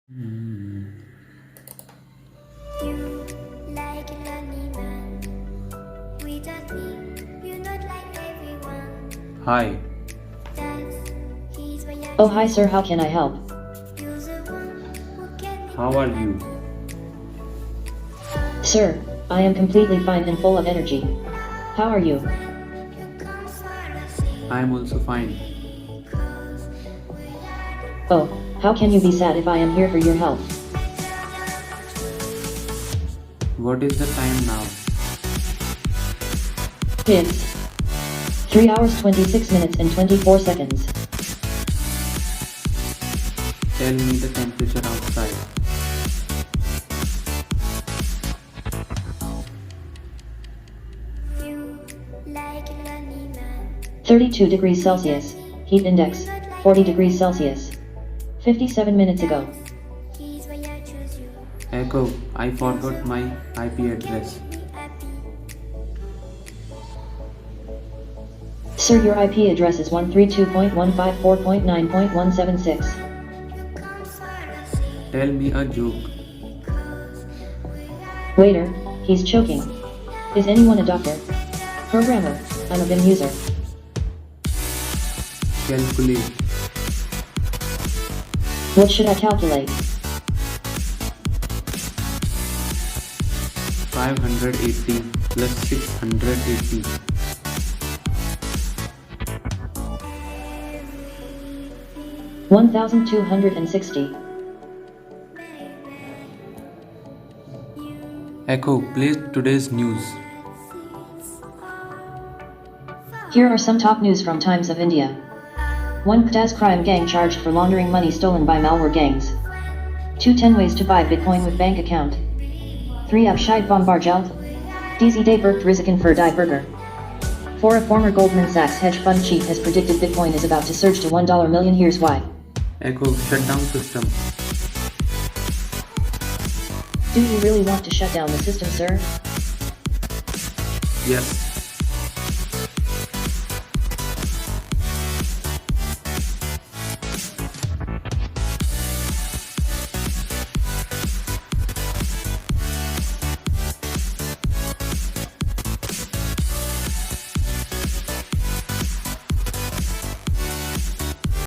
Hmm. You like a lonely man. Without me, you're not like everyone. Hi, That's he's why I Oh, hi sir, how can I help? You're the one who get me how are you? Sir, I am completely fine and full of energy. How are you? You come solace I am also fine. cause we are Oh, how can you be sad if I am here for your help? What is the time now? It's 3 hours 26 minutes and 24 seconds. Tell me the temperature outside. you like a lonely man. 32 degrees Celsius. Heat index 40 degrees Celsius. 57 minutes ago. He's why I choose you. Echo, I forgot my IP address. Me happy. Sir, your IP address is 132.154.9.176. You come solace Tell me a joke. cause we are Waiter, he's choking. Is anyone a doctor? Programmer, I'm a BIM user. Calculate. What should I calculate? 580 plus 680. everything. 1260. Echo, play today's news. Here are some top news from Times of India. 1 Ptas crime gang charged for laundering money stolen by malware gangs. 2 10 ways to buy Bitcoin with bank account. 3 Abshai Bombar Geld. DZ Day Bergt Risiken for Die Burger. 4 A former Goldman Sachs hedge fund chief has predicted Bitcoin is about to surge to $1 million. Here's why. Echo, shut down system. Do you really want to shut down the system, sir? Yes.